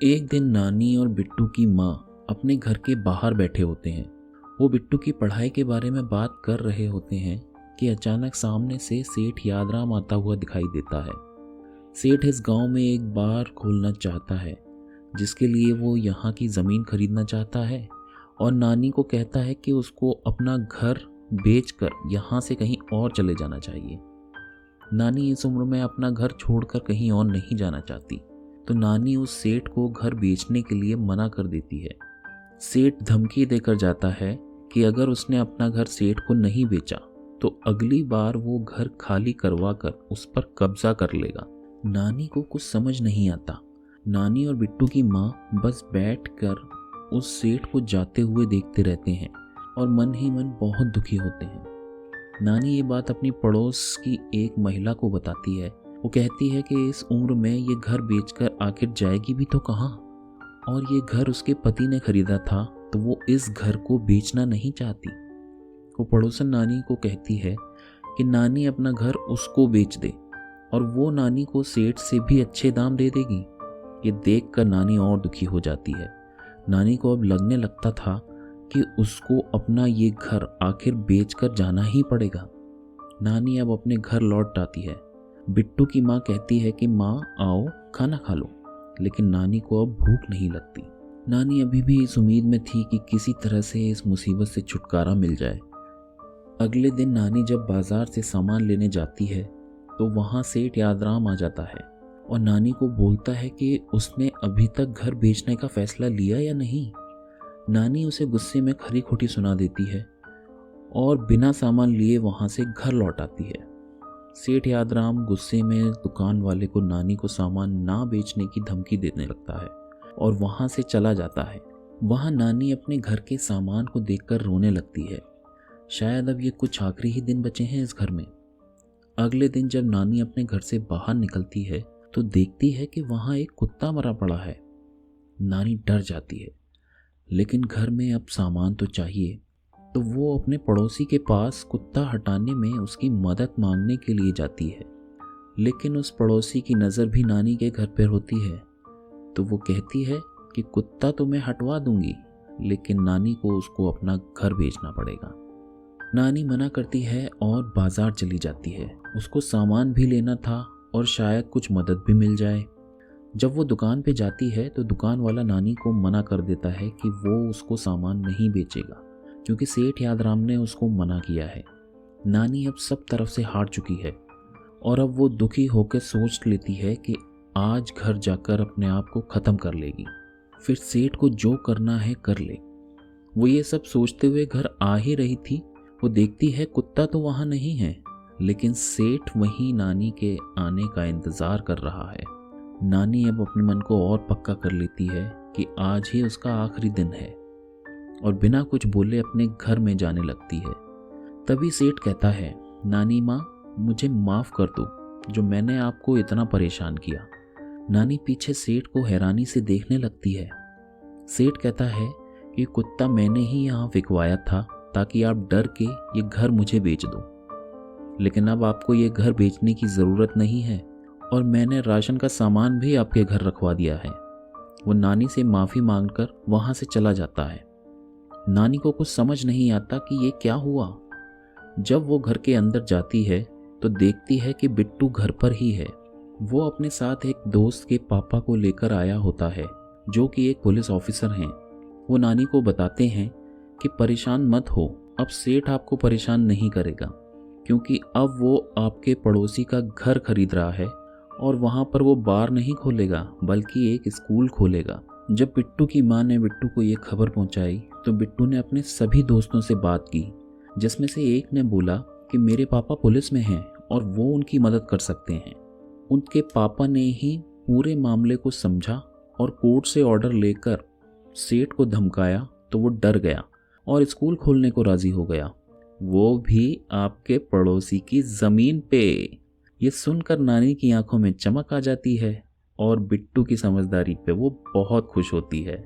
एक दिन नानी और बिट्टू की माँ अपने घर के बाहर बैठे होते हैं। वो बिट्टू की पढ़ाई के बारे में बात कर रहे होते हैं कि अचानक सामने से सेठ यादराम आता हुआ दिखाई देता है। सेठ इस गांव में एक बार खोलना चाहता है, जिसके लिए वो यहाँ की ज़मीन खरीदना चाहता है और नानी को कहता है कि उसको अपना घर बेचकर यहाँ से कहीं और चले जाना चाहिए। नानी इस उम्र में अपना घर छोड़कर कहीं और नहीं जाना चाहती, तो नानी उस सेठ को घर बेचने के लिए मना कर देती है। सेठ धमकी देकर जाता है कि अगर उसने अपना घर सेठ को नहीं बेचा तो अगली बार वो घर खाली करवा कर उस पर कब्जा कर लेगा। नानी को कुछ समझ नहीं आता। नानी और बिट्टू की माँ बस बैठकर उस सेठ को जाते हुए देखते रहते हैं और मन ही मन बहुत दुखी होते हैं। नानी ये बात अपनी पड़ोस की एक महिला को बताती है। वो कहती है कि इस उम्र में ये घर बेचकर आखिर जाएगी भी तो कहाँ, और ये घर उसके पति ने खरीदा था तो वो इस घर को बेचना नहीं चाहती। वो पड़ोसन नानी को कहती है कि नानी अपना घर उसको बेच दे और वो नानी को सेठ से भी अच्छे दाम दे देगी। ये देखकर नानी और दुखी हो जाती है। नानी को अब लगने लगता था कि उसको अपना ये घर आखिर बेचकर जाना ही पड़ेगा। नानी अब अपने घर लौट आती है। बिट्टू की माँ कहती है कि माँ आओ खाना खा लो, लेकिन नानी को अब भूख नहीं लगती। नानी अभी भी इस उम्मीद में थी कि किसी तरह से इस मुसीबत से छुटकारा मिल जाए। अगले दिन नानी जब बाजार से सामान लेने जाती है तो वहाँ सेठ यादराम आ जाता है और नानी को बोलता है कि उसने अभी तक घर बेचने का फैसला लिया या नहीं। नानी उसे गुस्से में खरी खोटी सुना देती है और बिना सामान लिए वहाँ से घर लौट आती है। सेठ यादराम गुस्से में दुकान वाले को नानी को सामान ना बेचने की धमकी देने लगता है और वहाँ से चला जाता है। वहाँ नानी अपने घर के सामान को देखकर रोने लगती है। शायद अब ये कुछ आखिरी ही दिन बचे हैं इस घर में। अगले दिन जब नानी अपने घर से बाहर निकलती है तो देखती है कि वहाँ एक कुत्ता मरा पड़ा है। नानी डर जाती है, लेकिन घर में अब सामान तो चाहिए, तो वो अपने पड़ोसी के पास कुत्ता हटाने में उसकी मदद मांगने के लिए जाती है। लेकिन उस पड़ोसी की नज़र भी नानी के घर पर होती है, तो वो कहती है कि कुत्ता तो मैं हटवा दूंगी, लेकिन नानी को उसको अपना घर बेचना पड़ेगा। नानी मना करती है और बाजार चली जाती है। उसको सामान भी लेना था और शायद कुछ मदद भी मिल जाए। जब वो दुकान पे जाती है तो दुकान वाला नानी को मना कर देता है कि वो उसको सामान नहीं बेचेगा, क्योंकि सेठ यादराम ने उसको मना किया है। नानी अब सब तरफ से हार चुकी है और अब वो दुखी होकर सोच लेती है कि आज घर जाकर अपने आप को ख़त्म कर लेगी, फिर सेठ को जो करना है कर ले। वो ये सब सोचते हुए घर आ ही रही थी, वो देखती है कुत्ता तो वहाँ नहीं है, लेकिन सेठ वहीं नानी के आने का इंतज़ार कर रहा है। नानी अब अपने मन को और पक्का कर लेती है कि आज ही उसका आखिरी दिन है और बिना कुछ बोले अपने घर में जाने लगती है। तभी सेठ कहता है, नानी माँ मुझे माफ़ कर दो, जो मैंने आपको इतना परेशान किया। नानी पीछे सेठ को हैरानी से देखने लगती है। सेठ कहता है कि कुत्ता मैंने ही यहाँ फिकवाया था ताकि आप डर के ये घर मुझे बेच दो, लेकिन अब आपको ये घर बेचने की ज़रूरत नहीं है और मैंने राशन का सामान भी आपके घर रखवा दिया है। वो नानी से माफ़ी मांगकर वहाँ से चला जाता है। नानी को कुछ समझ नहीं आता कि ये क्या हुआ। जब वो घर के अंदर जाती है तो देखती है कि बिट्टू घर पर ही है। वो अपने साथ एक दोस्त के पापा को लेकर आया होता है, जो कि एक पुलिस ऑफिसर हैं। वो नानी को बताते हैं कि परेशान मत हो, अब सेठ आपको परेशान नहीं करेगा, क्योंकि अब वो आपके पड़ोसी का घर खरीद रहा है और वहाँ पर वो बार नहीं खोलेगा बल्कि एक स्कूल खोलेगा। जब बिट्टू की माँ ने बिट्टू को ये खबर पहुँचाई तो बिट्टू ने अपने सभी दोस्तों से बात की, जिसमें से एक ने बोला कि मेरे पापा पुलिस में हैं और वो उनकी मदद कर सकते हैं। उनके पापा ने ही पूरे मामले को समझा और कोर्ट से ऑर्डर लेकर सेठ को धमकाया तो वो डर गया और स्कूल खोलने को राज़ी हो गया, वो भी आपके पड़ोसी की ज़मीन पे। ये सुनकर नानी की आंखों में चमक आ जाती है और बिट्टू की समझदारी पे वो बहुत खुश होती है।